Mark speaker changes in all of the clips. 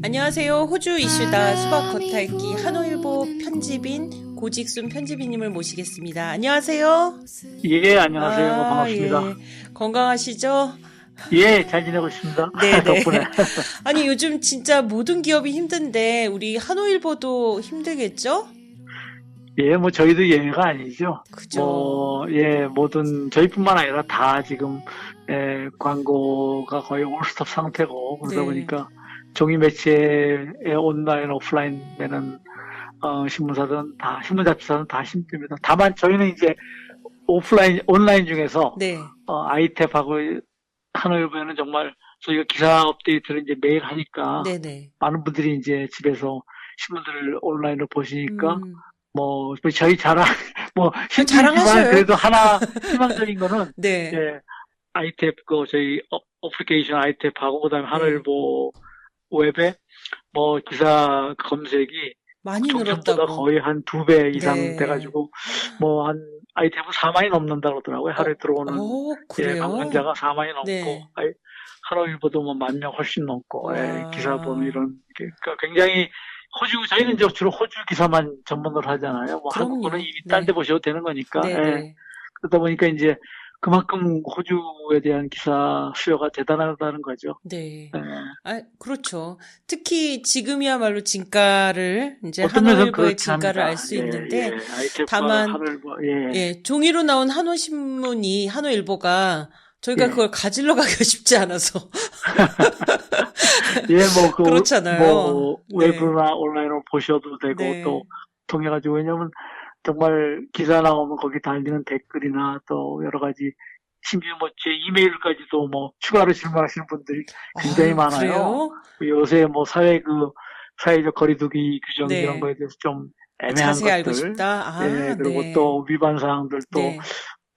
Speaker 1: 안녕하세요. 호주 이슈다 수박 겉핥기 한호일보 편집인 고직순 편집인님을 모시겠습니다. 안녕하세요.
Speaker 2: 예, 안녕하세요. 반갑습니다.
Speaker 1: 예. 건강하시죠?
Speaker 2: 예, 잘 지내고 있습니다.
Speaker 1: 네네.
Speaker 2: 덕분에.
Speaker 1: 아니, 요즘 진짜 모든 기업이 힘든데, 우리 한호일보도 힘들겠죠?
Speaker 2: 예, 뭐, 저희도 예외가 아니죠.
Speaker 1: 그죠?
Speaker 2: 뭐, 예, 저희뿐만 아니라 다 지금, 광고가 거의 올스톱 상태고, 그러다
Speaker 1: 네.
Speaker 2: 보니까 종이 매체의 온라인, 오프라인 되는, 신문 잡지사들은 다 힘듭니다. 다만 저희는 이제 온라인 중에서,
Speaker 1: 네.
Speaker 2: 아이탭하고 한어일보에는 정말 저희가 기사 업데이트를 이제 매일 하니까,
Speaker 1: 네네.
Speaker 2: 많은 분들이 이제 집에서 신문들을 온라인으로 보시니까,
Speaker 1: 음.
Speaker 2: 저희 힘들지만
Speaker 1: 자랑하셔요.
Speaker 2: 그래도 하나 희망적인 거는,
Speaker 1: 네.
Speaker 2: 예, 아이탭, 저희 어플리케이션 아이탭하고, 그 다음에
Speaker 1: 네.
Speaker 2: 한어일보 웹에, 기사 검색이
Speaker 1: 많이
Speaker 2: 종전보다
Speaker 1: 늘었다고.
Speaker 2: 거의 한 2배 이상
Speaker 1: 네.
Speaker 2: 돼가지고, 아이탭은 4만이 넘는다고 그러더라고요. 하루에 들어오는,
Speaker 1: 그래요?
Speaker 2: 방문자가 4만이 넘고,
Speaker 1: 네.
Speaker 2: 한어일보도 10,000명 훨씬 넘고,
Speaker 1: 와.
Speaker 2: 기사 보면 그러니까 굉장히 저희는 이제 주로 호주 기사만 전문으로 하잖아요.
Speaker 1: 그럼요.
Speaker 2: 한국어는 이미
Speaker 1: 네.
Speaker 2: 딴 데 보셔도 되는 거니까.
Speaker 1: 네네.
Speaker 2: 그러다 보니까 이제 그만큼 호주에 대한 기사 수요가 대단하다는 거죠.
Speaker 1: 네.
Speaker 2: 예.
Speaker 1: 그렇죠. 특히 지금이야말로 진가를, 이제
Speaker 2: 어떤 면에서
Speaker 1: 한어일보의
Speaker 2: 그렇긴
Speaker 1: 진가를
Speaker 2: 합니다.
Speaker 1: 알 수 있는데,
Speaker 2: 아이템과
Speaker 1: 다만,
Speaker 2: 한어일보,
Speaker 1: 종이로 나온 한어신문이, 한어일보가, 저희가
Speaker 2: 예.
Speaker 1: 그걸 가지러 가기가 쉽지 않아서.
Speaker 2: 예,
Speaker 1: 그렇잖아요. 네.
Speaker 2: 외부나 온라인으로 보셔도 되고,
Speaker 1: 네.
Speaker 2: 또, 통해가지고, 왜냐면, 정말 기사 나오면 거기 달리는 댓글이나 또 여러 가지, 심지어 제 이메일까지도 추가로 질문하시는 분들이 굉장히 많아요.
Speaker 1: 그래요?
Speaker 2: 요새 사회적 거리두기 규정
Speaker 1: 네.
Speaker 2: 이런 거에 대해서 좀 애매한
Speaker 1: 자세히 알고
Speaker 2: 것들,
Speaker 1: 싶다?
Speaker 2: 그리고
Speaker 1: 네.
Speaker 2: 또 위반 사항들
Speaker 1: 네.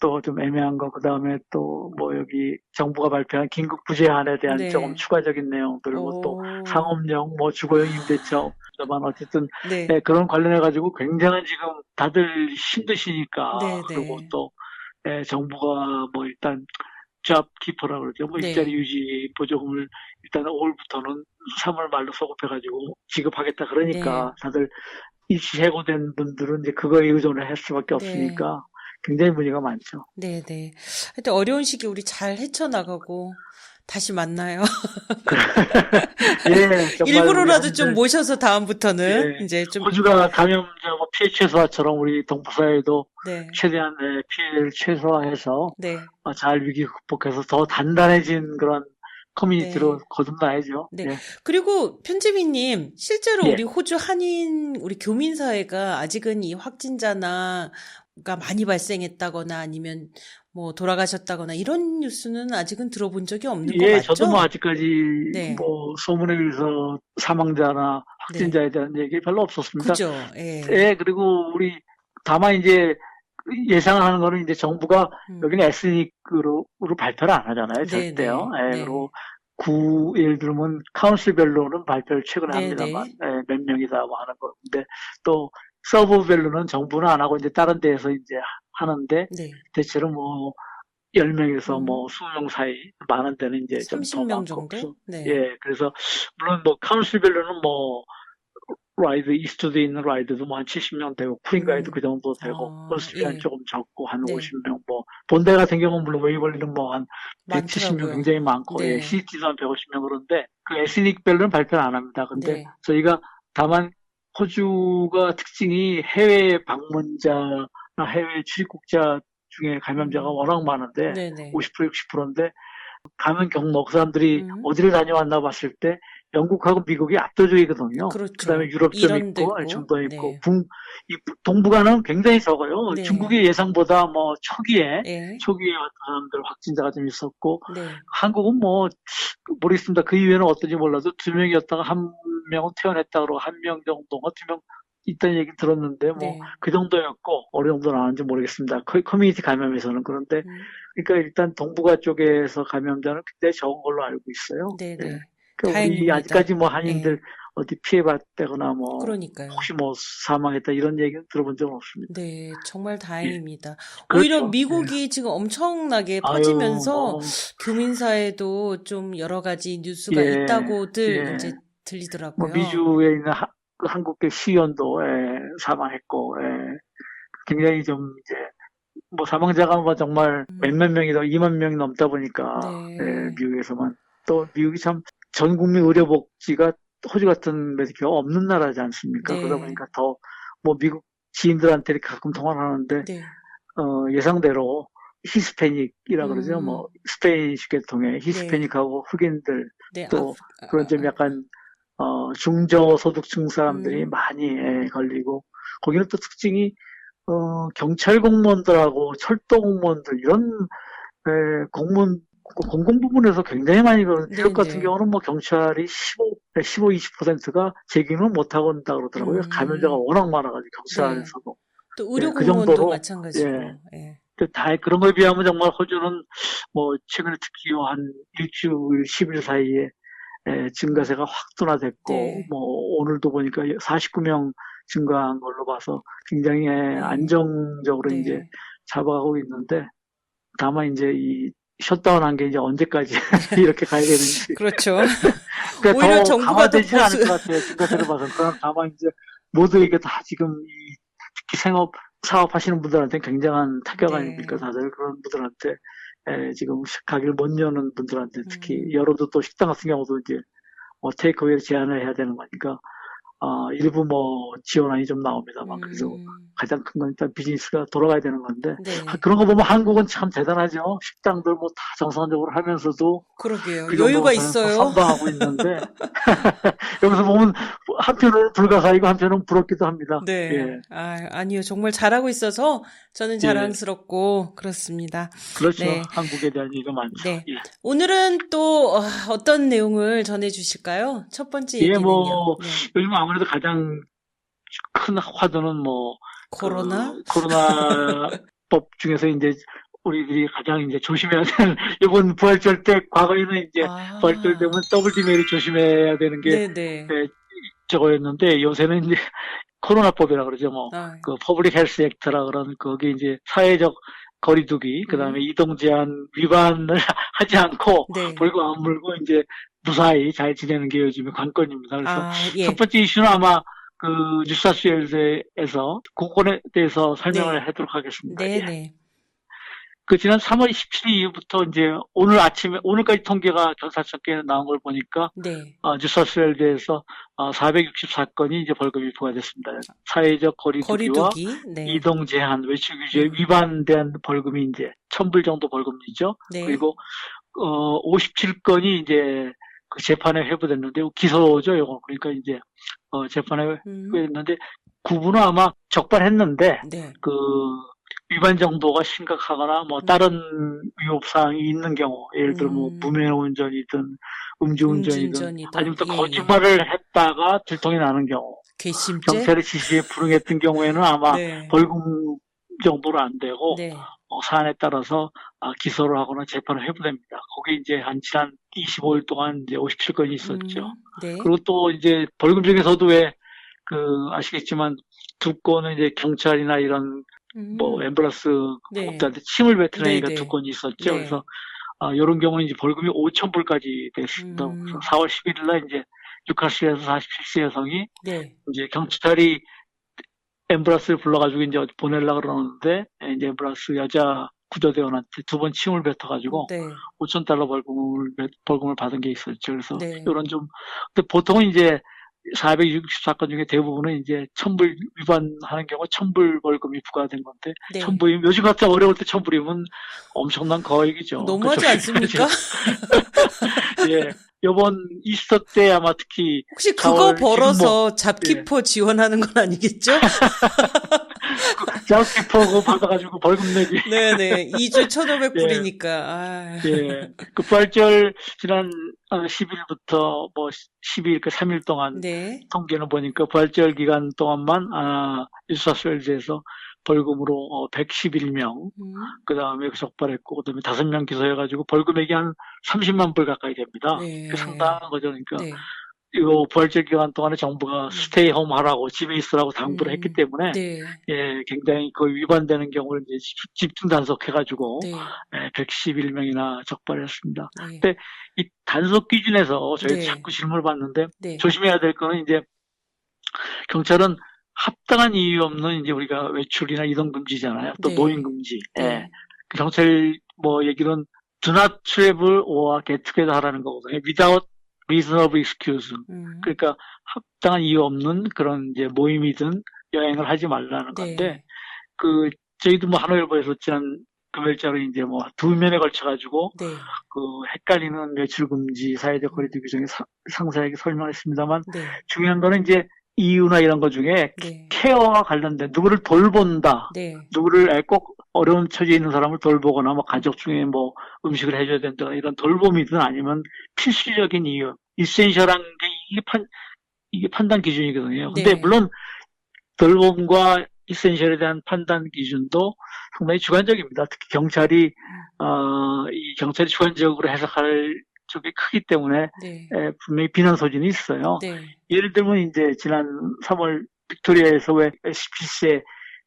Speaker 2: 또 좀 애매한 거, 그 다음에 또 여기 정부가 발표한 긴급 구제안에 대한
Speaker 1: 네.
Speaker 2: 조금 추가적인 내용들, 또 상업용, 주거용 임대차, 다만 어쨌든,
Speaker 1: 네.
Speaker 2: 그런 관련해가지고 굉장한 지금 다들 힘드시니까,
Speaker 1: 네,
Speaker 2: 그리고
Speaker 1: 네.
Speaker 2: 또, 정부가 일단, 잡 키퍼라고 그러죠.
Speaker 1: 네.
Speaker 2: 일자리 유지 보조금을 일단 5월부터는 3월 말로 소급해가지고 지급하겠다 그러니까 다들 일시 해고된 분들은 이제 그거에 의존을 할 수밖에 없으니까 굉장히 문제가 많죠.
Speaker 1: 네네. 하여튼 어려운 시기 우리 잘 헤쳐나가고 다시 만나요.
Speaker 2: 예, 정말
Speaker 1: 일부러라도
Speaker 2: 우리
Speaker 1: 좀 모셔서 다음부터는
Speaker 2: 예,
Speaker 1: 이제 좀,
Speaker 2: 호주가 감염자 피해 최소화처럼 우리 동부사회도
Speaker 1: 네.
Speaker 2: 최대한 피해를 최소화해서
Speaker 1: 네.
Speaker 2: 잘 위기 극복해서 더 단단해진 그런 커뮤니티로
Speaker 1: 네.
Speaker 2: 거듭나야죠.
Speaker 1: 네.
Speaker 2: 예.
Speaker 1: 그리고 편집인님, 실제로
Speaker 2: 예.
Speaker 1: 우리 호주 우리 교민사회가 아직은 이 확진자가 많이 발생했다거나 아니면 돌아가셨다거나 이런 뉴스는 아직은 들어본 적이 없는 거 맞죠?
Speaker 2: 저도 아직까지
Speaker 1: 네.
Speaker 2: 소문에 의해서 사망자나 확진자에 대한 얘기 별로 없었습니다.
Speaker 1: 그죠. 예.
Speaker 2: 그리고 다만 이제 예상하는 거는 이제 정부가 여기는 에스닉으로 발표를 안 하잖아요. 절대요.
Speaker 1: 네.
Speaker 2: 그리고 예를 들면 카운슬별로는 발표를 최근에
Speaker 1: 네,
Speaker 2: 합니다만 몇 명이다 하는 거. 근데 또 서브별로는 정부는 안 하고 이제 다른 데에서 이제 하는데
Speaker 1: 네.
Speaker 2: 대체로 10명에서 수명 사이, 많은 데는 이제 좀 더
Speaker 1: 30명
Speaker 2: 많고.
Speaker 1: 정도? 네.
Speaker 2: 그래서 물론 카운슬별로는 라이드, 이스트에 있는 라이드도 한 70명 되고, 쿠린가에도 그 정도 되고, 오스트리아는 조금 적고, 한 50명, 본대 같은 경우는 물론 웨이벌리는 한 170명
Speaker 1: 많더라고요.
Speaker 2: 굉장히 많고,
Speaker 1: 네.
Speaker 2: 시티도 한 150명 그런데, 그 에스닉별로는 발표를 안 합니다. 근데 저희가 다만, 호주가 특징이 해외 방문자나 해외 출입국자 중에 감염자가 워낙 많은데, 50% 60%인데, 감염 경로, 그 사람들이 어디를 다녀왔나 봤을 때, 영국하고 미국이 압도적이거든요.
Speaker 1: 그렇죠.
Speaker 2: 그다음에 유럽 좀 있고, 중동 있고, 동북아는 굉장히 적어요.
Speaker 1: 네.
Speaker 2: 중국의 예상보다 초기에 어떤 사람들 확진자가 좀 있었고,
Speaker 1: 네.
Speaker 2: 한국은 모르겠습니다. 그 이후에는 어떤지 몰라도 2명이었다가 1명은 퇴원했다 그러고 1명 정도가 2명 있다는 얘기 들었는데, 그 정도였고, 어느 정도 나왔는지 모르겠습니다. 커뮤니티 감염에서는. 그런데, 그러니까 일단 동북아 쪽에서 감염자는 굉장히 적은 걸로 알고 있어요.
Speaker 1: 네.
Speaker 2: 그러니까 우리
Speaker 1: 다행입니다.
Speaker 2: 아직까지 한인들 어디 피해봤다거나 뭐
Speaker 1: 그러니까요.
Speaker 2: 혹시 뭐 사망했다 이런 얘기는 들어본 적은 없습니다.
Speaker 1: 네, 정말
Speaker 2: 예,
Speaker 1: 다행입니다. 오히려
Speaker 2: 그렇죠. 예.
Speaker 1: 미국이 지금 엄청나게
Speaker 2: 아유,
Speaker 1: 퍼지면서
Speaker 2: 뭐,
Speaker 1: 교민사에도 좀 여러 가지 뉴스가
Speaker 2: 예,
Speaker 1: 있다고들
Speaker 2: 예.
Speaker 1: 이제
Speaker 2: 뭐
Speaker 1: 들리더라고요.
Speaker 2: 미주에 있는 그 한국계 시의원도 사망했고, 굉장히 좀 이제 뭐 사망자가 뭐 정말 몇몇 명이 더 2만 명이 넘다 보니까
Speaker 1: 네,
Speaker 2: 미국에서만 또 미국이 참 전 국민 의료복지가 호주 같은 메디케어가 없는 나라지 않습니까? 그러다
Speaker 1: 네,
Speaker 2: 보니까 더 뭐 미국 지인들한테 이렇게 가끔 통화를 하는데
Speaker 1: 네,
Speaker 2: 예상대로 히스패닉이라 그러죠. 뭐
Speaker 1: 음,
Speaker 2: 스페인 계통의
Speaker 1: 네,
Speaker 2: 히스패닉하고 흑인들
Speaker 1: 네,
Speaker 2: 또 그런 좀 약간 중저소득층 사람들이
Speaker 1: 음,
Speaker 2: 많이 걸리고 거기는 또 특징이 경찰 공무원들하고 철도 공무원들 이런 공무원 공공 부문에서 굉장히 많이 그런
Speaker 1: 네,
Speaker 2: 미국 같은
Speaker 1: 네,
Speaker 2: 경우는 뭐 경찰이 20%가 재기는 못하고 온다 그러더라고요. 감염자가
Speaker 1: 음,
Speaker 2: 워낙 많아가지고
Speaker 1: 네.
Speaker 2: 경찰에서도
Speaker 1: 또 의료
Speaker 2: 그
Speaker 1: 공무원도
Speaker 2: 정도로 예.
Speaker 1: 마찬가지고, 예,
Speaker 2: 다 그런 거에 비하면 정말 호주는 뭐 최근에 특히 한 일주일, 10일 사이에
Speaker 1: 음,
Speaker 2: 증가세가 확 둔화됐고,
Speaker 1: 네,
Speaker 2: 뭐, 오늘도 보니까 49명 증가한 걸로 봐서 굉장히
Speaker 1: 네,
Speaker 2: 안정적으로 이제
Speaker 1: 네,
Speaker 2: 잡아가고 있는데, 다만 이제 이 셧다운 한 게 이제 언제까지
Speaker 1: 네,
Speaker 2: 이렇게 가야 되는지.
Speaker 1: 그렇죠.
Speaker 2: 그러니까
Speaker 1: 오히려
Speaker 2: 더
Speaker 1: 정부가 더
Speaker 2: 강화되지는 않을
Speaker 1: 보수,
Speaker 2: 것 같아요. 증가세를 봐서. 그러나 다만 이제 모두에게 다 지금 특히 사업하시는 분들한테 굉장한 타격 아닙니까?
Speaker 1: 네,
Speaker 2: 다들 그런 분들한테 지금 가게를 못 여는 분들한테 특히
Speaker 1: 음,
Speaker 2: 열어도 또 식당 같은 경우도 이제 테이크어웨이를 제한을 해야 되는 거니까 일부 뭐 지원안이 좀 나옵니다만 그래서
Speaker 1: 음,
Speaker 2: 가장 큰 건 일단 비즈니스가 돌아가야 되는 건데
Speaker 1: 네,
Speaker 2: 그런 거 보면 한국은 참 대단하죠. 식당들 뭐 다 정상적으로 하면서도
Speaker 1: 그러게요.
Speaker 2: 그
Speaker 1: 여유가
Speaker 2: 정도로
Speaker 1: 있어요.
Speaker 2: 선방하고 있는데 여기서 보면 한편으로는 불가사이고 한편으로는 부럽기도 합니다.
Speaker 1: 네.
Speaker 2: 예,
Speaker 1: 아니요. 정말 잘하고 있어서 저는
Speaker 2: 예,
Speaker 1: 자랑스럽고 그렇습니다.
Speaker 2: 그렇죠.
Speaker 1: 네.
Speaker 2: 한국에 대한 얘기가 많죠.
Speaker 1: 네.
Speaker 2: 예,
Speaker 1: 오늘은 또 어떤 내용을 전해 주실까요? 첫 번째
Speaker 2: 예,
Speaker 1: 얘기는요.
Speaker 2: 뭐
Speaker 1: 네.
Speaker 2: 요즘 아무래도 가장 큰 화두는 뭐
Speaker 1: 코로나?
Speaker 2: 코로나법 중에서 이제 우리들이 가장 이제 조심해야 되는 이번 부활절 때 과거에는 이제 부활절
Speaker 1: 아,
Speaker 2: 되면 더블 디메리 조심해야 되는 게
Speaker 1: 네네.
Speaker 2: 저거였는데 요새는 이제 코로나법이라 그러죠. 뭐
Speaker 1: 아,
Speaker 2: 그 퍼블릭 헬스 액트라 그러는 거기 이제 사회적 거리두기 그다음에
Speaker 1: 음,
Speaker 2: 이동 제한 위반을 하지 않고
Speaker 1: 네.
Speaker 2: 벌금 안 물고 이제 무사히 잘 지내는 게 요즘의 관건입니다. 그래서
Speaker 1: 아,
Speaker 2: 첫
Speaker 1: 예.
Speaker 2: 번째 이슈는 아마 그 뉴사스웨일즈에서 그거에 대해서 설명을
Speaker 1: 네.
Speaker 2: 하도록 하겠습니다. 예.
Speaker 1: 네네.
Speaker 2: 그 지난 3월 27일 이후부터 이제 오늘 아침에 오늘까지 통계가 경찰청에 나온 걸 보니까
Speaker 1: 네.
Speaker 2: 뉴사스웨일즈에서 464건이 이제 벌금이 부과됐습니다. 사회적 거리두기와
Speaker 1: 거리두기. 네.
Speaker 2: 이동 제한, 외출 규제
Speaker 1: 음,
Speaker 2: 위반에 대한 벌금이 이제 1,000불 정도 벌금이죠.
Speaker 1: 네.
Speaker 2: 그리고 57건이 이제 그 재판에 회부됐는데 기소죠, 요거. 그러니까 이제 재판에
Speaker 1: 음,
Speaker 2: 회부됐는데 구분은 아마 적발했는데
Speaker 1: 네.
Speaker 2: 그 위반 정도가 심각하거나 뭐
Speaker 1: 음,
Speaker 2: 다른 위법 사항이 있는 경우, 예를 들어 뭐
Speaker 1: 음,
Speaker 2: 무면 운전이든 음주운전이든 아니면
Speaker 1: 음주운전이든,
Speaker 2: 또
Speaker 1: 예, 예.
Speaker 2: 거짓말을 했다가 들통이 나는 경우,
Speaker 1: 괘씸죄?
Speaker 2: 경찰의 지시에 불응했던 경우에는 아마
Speaker 1: 네.
Speaker 2: 벌금 정도로 안 되고
Speaker 1: 네.
Speaker 2: 사안에 따라서 기소를 하거나 재판을 회부됩니다. 거기 이제 한 지난 25일 동안 이제 57건이 있었죠.
Speaker 1: 네.
Speaker 2: 그리고 또 이제 벌금 중에서도 왜 그 아시겠지만 두 건은 이제 경찰이나 이런 뭐
Speaker 1: 음,
Speaker 2: 앰뷸런스
Speaker 1: 네.
Speaker 2: 공급자한테 침을 뱉은
Speaker 1: 네,
Speaker 2: 행위가 두
Speaker 1: 네.
Speaker 2: 건이 있었죠. 그래서
Speaker 1: 네.
Speaker 2: 이런 경우는 이제 벌금이 5,000불까지 됐습니다. 그래서
Speaker 1: 음,
Speaker 2: 4월 11일 날 이제 뉴카슬에서 47세 여성이
Speaker 1: 네.
Speaker 2: 이제 경찰이 앰뷸런스를 불러가지고 이제 어디 보내려고 그러는데 이제 앰뷸런스 여자 구조대원한테 두 번 침을 뱉어가지고
Speaker 1: 네.
Speaker 2: 5,000달러 벌금을 받은 게 있었죠. 그래서
Speaker 1: 네.
Speaker 2: 이런 좀 근데 보통은 이제 464건 중에 대부분은 이제 1,000불 위반하는 경우 1,000불 벌금이 부과된 건데
Speaker 1: 네.
Speaker 2: 1,000불이면 요즘 같은 어려울 때 1,000불이면 엄청난 거액이죠. 그렇죠.
Speaker 1: 너무하지 않습니까?
Speaker 2: 예. 요번 이스터 때 아마 특히
Speaker 1: 혹시 그거
Speaker 2: 4월 지금 뭐
Speaker 1: 벌어서
Speaker 2: 예.
Speaker 1: 잡키퍼 지원하는 건 아니겠죠?
Speaker 2: 자우키퍼고 받아가지고 벌금 내기.
Speaker 1: 네네. 2주
Speaker 2: 예.
Speaker 1: 1,500불이니까. 아,
Speaker 2: 예. 그 부활절 지난 10일부터 뭐 12일 그 3일 동안
Speaker 1: 네.
Speaker 2: 통계는 보니까 부활절 기간 동안만 뉴사스웨일즈에서 벌금으로 111명
Speaker 1: 음,
Speaker 2: 그다음에 적발했고 그다음에 5명 기소해가지고 벌금액이 한 30만 불 가까이 됩니다. 그
Speaker 1: 네.
Speaker 2: 상당한 거죠. 그러니까
Speaker 1: 네.
Speaker 2: 이거 부활절 기간 동안에 정부가 스테이 홈 하라고 집에 있으라고 당부를 했기 때문에
Speaker 1: 네.
Speaker 2: 예, 굉장히 그 위반되는 경우를 이제 집중 단속해가지고
Speaker 1: 네.
Speaker 2: 111명이나 적발했습니다.
Speaker 1: 네.
Speaker 2: 근데 이 단속 기준에서 저희
Speaker 1: 네.
Speaker 2: 자꾸 질문을 받는데
Speaker 1: 네.
Speaker 2: 조심해야 될 거는 이제 경찰은 합당한 이유 없는 이제 우리가 외출이나 이동 금지잖아요. 또
Speaker 1: 네.
Speaker 2: 노인 금지.
Speaker 1: 네.
Speaker 2: 예. 그 경찰 뭐 얘기는 do not travel or get together 하라는 거거든요. without reasonable excuse. 그러니까 합당한 이유 없는 그런 이제 모임이든 여행을 하지 말라는 건데,
Speaker 1: 네.
Speaker 2: 그 저희도 뭐 하노이일보에서 지난 금요일자로 이제 뭐 두 면에 걸쳐가지고
Speaker 1: 네.
Speaker 2: 그 헷갈리는 외출 금지, 사회적 거리두기 규정에 상세하게 설명했습니다만
Speaker 1: 네.
Speaker 2: 중요한 거는 이제 이유나 이런 것 중에
Speaker 1: 네.
Speaker 2: 케어와 관련된 누구를 돌본다,
Speaker 1: 네.
Speaker 2: 누구를 꼭 어려운 처지에 있는 사람을 돌보거나 뭐 가족 중에 뭐 음식을 해줘야 된다 이런 돌봄이든 아니면 필수적인 이유, 이센셜한 게 이게 판단 기준이거든요. 근데
Speaker 1: 네.
Speaker 2: 물론 돌봄과 이센셜에 대한 판단 기준도 상당히 주관적입니다. 특히 경찰이 이 경찰이 주관적으로 해석할 쪽이 크기 때문에
Speaker 1: 네.
Speaker 2: 분명히 비난 소진이 있어요.
Speaker 1: 네.
Speaker 2: 예를 들면 이제 지난 3월 빅토리아에서 왜 17세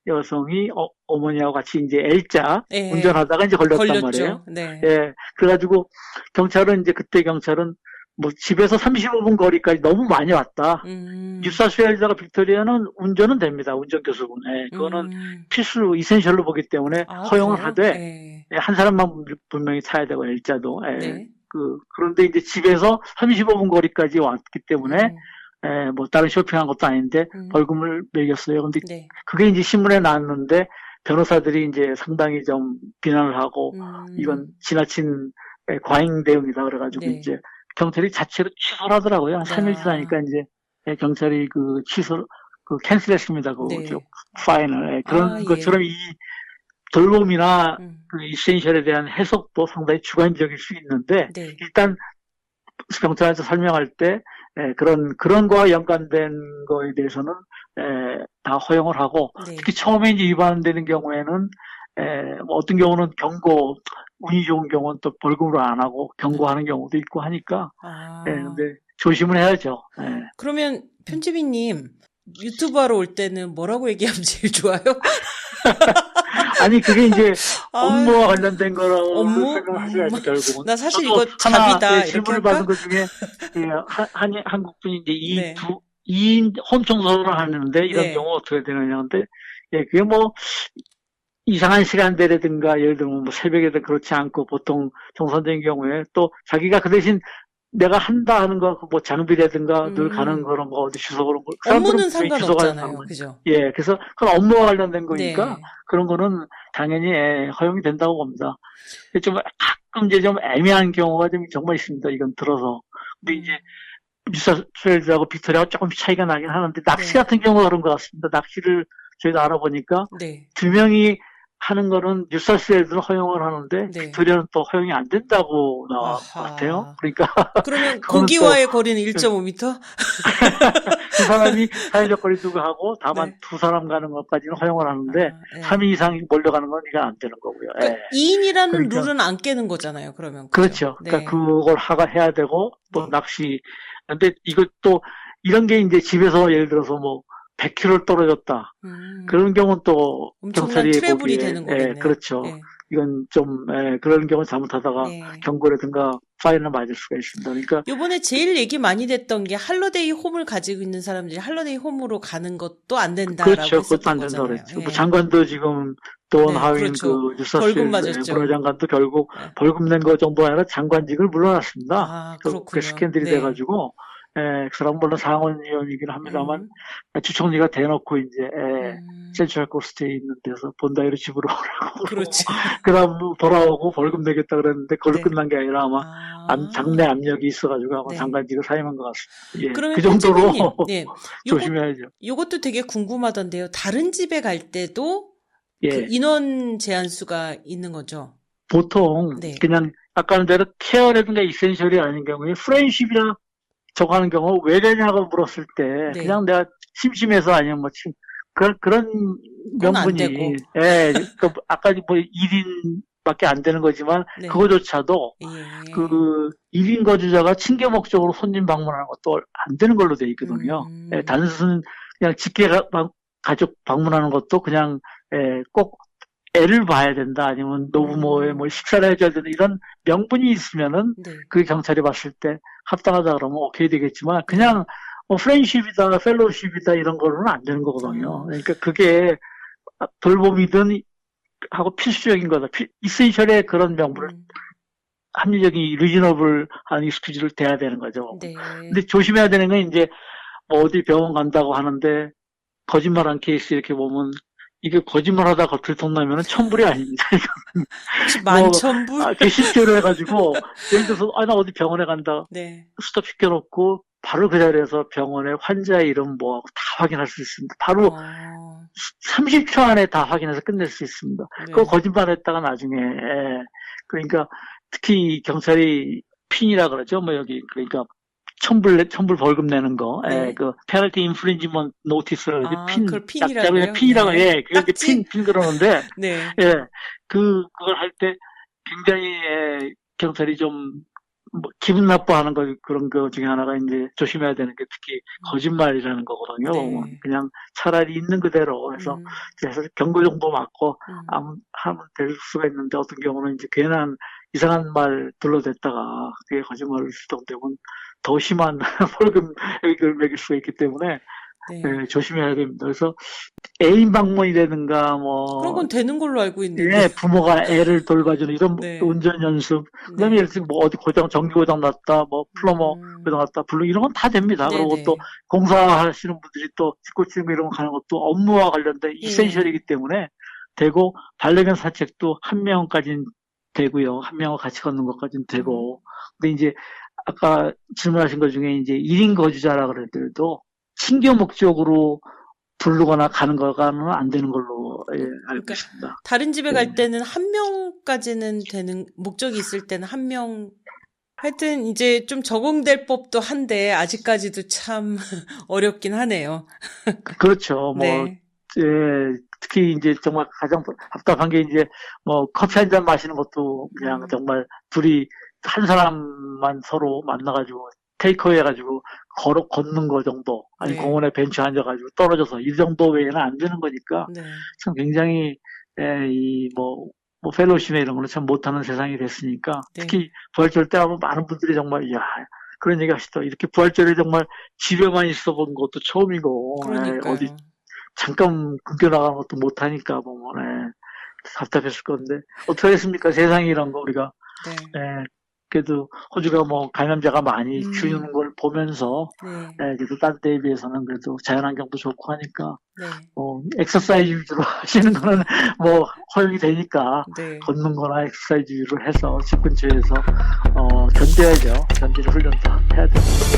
Speaker 2: 여성이 어머니하고 같이 이제 L자
Speaker 1: 네.
Speaker 2: 운전하다가 이제 걸렸단
Speaker 1: 걸렸죠.
Speaker 2: 말이에요.
Speaker 1: 네.
Speaker 2: 예. 그래가지고 경찰은 이제 그때 경찰은 뭐 집에서 35분 거리까지 너무 많이 왔다. 뉴사스웨일즈와 빅토리아는 운전은 됩니다. 운전교수분. 예. 그거는 필수 이센셜로 보기 때문에 허용을
Speaker 1: 그래요?
Speaker 2: 하되
Speaker 1: 네.
Speaker 2: 예, 한 사람만 분명히 타야 되고 L자도. 예.
Speaker 1: 네.
Speaker 2: 그런데 이제 집에서 35분 거리까지 왔기 때문에 뭐 다른 쇼핑한 것도 아닌데 벌금을 매겼어요. 근데
Speaker 1: 네.
Speaker 2: 그게 이제 신문에 나왔는데 변호사들이 이제 상당히 좀 비난을 하고 이건 지나친 과잉 대응이다 그래가지고
Speaker 1: 네.
Speaker 2: 이제 경찰이 자체로 취소를 하더라고요. 한 3일 지나니까 이제 경찰이 그 캔슬했습니다. 그
Speaker 1: 네.
Speaker 2: 파인을. 그런 것처럼 이 돌봄이나 그 이센셜에 대한 해석도 상당히 주관적일 수 있는데
Speaker 1: 네.
Speaker 2: 일단 경찰한테 설명할 때 그런 거와 연관된 거에 대해서는 다 허용을 하고
Speaker 1: 네.
Speaker 2: 특히 처음에 이제 위반되는 경우에는 뭐 어떤 경우는 경고 운이 좋은 경우는 또 벌금으로 안 하고 경고하는 경우도 있고 하니까 근데 조심을 해야죠.
Speaker 1: 그러면 편집이님 유튜브 하러 올 때는 뭐라고 얘기하면 제일 좋아요?
Speaker 2: 아니 그게 이제 업무와 관련된 거라고
Speaker 1: 업무?
Speaker 2: 생각하셔야죠 결국은.
Speaker 1: 나 사실 이거 잡이다
Speaker 2: 질문을
Speaker 1: 이렇게
Speaker 2: 받은 것 중에 한국 분이 이제
Speaker 1: 네.
Speaker 2: 2인 홈 청소를 하는데 이런
Speaker 1: 네.
Speaker 2: 경우 어떻게 되느냐 근데 그게 뭐 이상한 시간대라든가 예를 들면 뭐 새벽에도 그렇지 않고 보통 정상적인 경우에 또 자기가 그 대신 내가 한다 하는 거 뭐 장비라든가 늘 가는 그런 거 어디 주소 그런 거
Speaker 1: 업무는 상관없잖아요. 그죠?
Speaker 2: 예, 그래서 그건 업무와 관련된 거니까
Speaker 1: 네.
Speaker 2: 그런 거는 당연히 허용이 된다고 봅니다. 좀 가끔 이제 좀 애매한 경우가 좀 정말 있습니다. 이건 들어서. 근데 이제 뉴사스웨일즈하고 빅토리아하고 조금 차이가 나긴 하는데 낚시
Speaker 1: 네.
Speaker 2: 같은 경우가 그런 것 같습니다. 낚시를 저희도 알아보니까
Speaker 1: 네.
Speaker 2: 두 명이 하는 거는 뉴사스웨일즈는 허용을 하는데
Speaker 1: 네.
Speaker 2: 빅토리아는 또 허용이 안 된다고 나온 것 같아요. 그러니까
Speaker 1: 그러면 고기와의 거리는 1.5m?
Speaker 2: 두 사람이 사회적 거리두기 하고 다만
Speaker 1: 네.
Speaker 2: 두 사람 가는 것까지는 허용을 하는데
Speaker 1: 네.
Speaker 2: 3인 이상 몰려가는 건 이게 안 되는 거고요.
Speaker 1: 그러니까 2인이라는
Speaker 2: 그러니까,
Speaker 1: 룰은 안 깨는 거잖아요. 그러면
Speaker 2: 그렇죠.
Speaker 1: 네.
Speaker 2: 그러니까 그걸 해야 되고 또 낚시. 근데 이것도 이런 게 이제 집에서 예를 들어서 뭐 100km 떨어졌다. 그런 경우는 또
Speaker 1: 엄청난
Speaker 2: 경찰이
Speaker 1: 트래블이
Speaker 2: 보기에
Speaker 1: 되는 거겠네요.
Speaker 2: 그렇죠.
Speaker 1: 네.
Speaker 2: 이건 좀 그런 경우 잘못하다가
Speaker 1: 네.
Speaker 2: 경고라든가 파인을 맞을 수가 있습니다. 그러니까
Speaker 1: 이번에 제일 얘기 많이 됐던 게 할로데이 홈을 가지고 있는 사람들이 할로데이 홈으로 가는 것도 안 된다라고
Speaker 2: 그렇죠. 그것도 안 된다고 그랬죠. 뭐 장관도 지금 돈 하윈
Speaker 1: 그렇죠.
Speaker 2: 뉴사스웨일즈
Speaker 1: 벌금 맞았죠.
Speaker 2: 장관도 결국 벌금 낸 거 정도 아니라 장관직을 물러났습니다.
Speaker 1: 그렇군요.
Speaker 2: 그 스캔들이 돼가지고 그 사람 물론 상원의원이긴 합니다만 주총리가 대놓고 이제 센트럴 코스트에 있는 데서 본다이로 집으로 오라고
Speaker 1: 그렇지.
Speaker 2: 그다음 돌아오고 벌금 내겠다 그랬는데 그걸로 끝난 게 아니라 아마 장내 압력이 있어가지고 아마 장관직을 사임한 것 같습니다. 예,
Speaker 1: 그러면
Speaker 2: 그 정도로
Speaker 1: 조심해야죠. 이것도 되게 궁금하던데요. 다른 집에 갈 때도 그 인원 제한수가 있는 거죠?
Speaker 2: 보통 그냥 아까는 대로 케어라든가 이센셜이 아닌 경우에 프렌십이나 저거 하는 경우 왜 되냐고 물었을 때 그냥 내가 심심해서 아니면 뭐 그런 명분이 그 아까 뭐 1인 밖에 안 되는 거지만
Speaker 1: 네.
Speaker 2: 그거조차도
Speaker 1: 예.
Speaker 2: 그 1인 거주자가 친교 목적으로 손님 방문하는 것도 안 되는 걸로 돼 있거든요. 예, 단순 그냥 직계 가족 방문하는 것도 그냥 꼭 애를 봐야 된다 아니면 노부모의 뭐 식사를 해줘야 된다 이런 명분이 있으면은
Speaker 1: 네.
Speaker 2: 그 경찰이 봤을 때 합당하다 그러면 오케이 되겠지만 그냥 뭐 프렌십이다 펠로우십이다 이런 거로는 안 되는 거거든요. 그러니까 그게 돌봄이든 하고 필수적인 거다. 이센셜의 그런 명분을 합리적인 리즈너블한 익스큐즈를 대야 되는 거죠.
Speaker 1: 네.
Speaker 2: 근데 조심해야 되는 건 이제 뭐 어디 병원 간다고 하는데 거짓말한 케이스 이렇게 보면 이게 거짓말하다 거칠통 나면은 천불이 아닙니다.
Speaker 1: 혹시 만천불?
Speaker 2: 실제로 해가지고 예를 들어서 나 어디 병원에 간다.
Speaker 1: 네.
Speaker 2: 스톱 시켜놓고 바로 그 자리에서 병원의 환자 이름 뭐 다 확인할 수 있습니다. 바로 30초 안에 다 확인해서 끝낼 수 있습니다.
Speaker 1: 네.
Speaker 2: 그거 거짓말했다가 나중에 그러니까 특히 경찰이 핀이라 그러죠. 뭐 여기 그러니까 천불 벌금 내는 거,
Speaker 1: 네.
Speaker 2: 그 페널티 인플린지먼트 노티스를
Speaker 1: 그걸 핀이라고 해요?
Speaker 2: 핀이라고
Speaker 1: 네.
Speaker 2: 그게 핀 그러는데
Speaker 1: 네.
Speaker 2: 그걸 할 때 굉장히 경찰이 좀 뭐 기분 나빠하는 거 그런 거 중에 하나가 이제 조심해야 되는 게 특히 거짓말이라는 거거든요.
Speaker 1: 네.
Speaker 2: 그냥 차라리 있는 그대로 해서 경고 정도 맞고 하면 될 수가 있는데 어떤 경우는 이제 괜한 이상한 말 둘러댔다가 그게 거짓말을 수정되면 더 심한 벌금을 매길 수가 있기 때문에
Speaker 1: 네.
Speaker 2: 조심해야 됩니다. 그래서 애인 방문이라든가 뭐
Speaker 1: 그런 건 되는 걸로 알고 있는데
Speaker 2: 부모가 애를 돌봐주는 이런
Speaker 1: 네.
Speaker 2: 운전 연습 그다음에 예를 들어 뭐 어디 전기 고장 났다 뭐 플러머 고장 났다 이런 건 다 됩니다.
Speaker 1: 네네.
Speaker 2: 그리고 또 공사하시는 분들이 또 뒷골 치고 이런 거 가는 것도 업무와 관련된 이센셜이기 때문에 되고 반려견 산책도 한 명까지는 되고요. 한 명과 같이 걷는 것까지는 되고 근데 이제 아까 질문하신 것 중에 이제 1인 거주자라 그랬더라도 친교 목적으로 부르거나 가는 거가는 안 되는 걸로 알고 있습니다.
Speaker 1: 다른 집에 갈 때는 한 명까지는 되는 목적이 있을 때는 한 명. 하여튼 이제 좀 적응될 법도 한데 아직까지도 참 어렵긴 하네요.
Speaker 2: 그렇죠.
Speaker 1: 네.
Speaker 2: 특히 이제 정말 가장 답답한 게 이제 뭐 커피 한 잔 마시는 것도 그냥 정말 둘이 한 사람만 서로 만나가지고 테이크어웨이 해가지고 걷는 거 정도 아니 공원에 벤치 앉아가지고 떨어져서 이 정도 외에는 안 되는 거니까 참 굉장히 뭐 펠로우십이나 이런 거는 참 못하는 세상이 됐으니까 특히 부활절 때 하면 많은 분들이 정말 그런 얘기 하시더라고요. 이렇게 부활절에 정말 집에만 있어 본 것도 처음이고 어디 잠깐 굶겨 나가는 것도 못하니까 보면 답답했을 건데 어떻게 하겠습니까? 세상이 이런 거 우리가 그래도 호주가 뭐 감염자가 많이 줄는 걸 보면서 그래도 딴 데에 비해서는 그래도 자연환경도 좋고 하니까 뭐 엑서사이즈 위주로 하시는 거는 뭐 허용이 되니까 걷는 거나 엑서사이즈 위주로 해서 집 근처에서 견뎌야죠. 견디는 훈련도 해야 됩니다.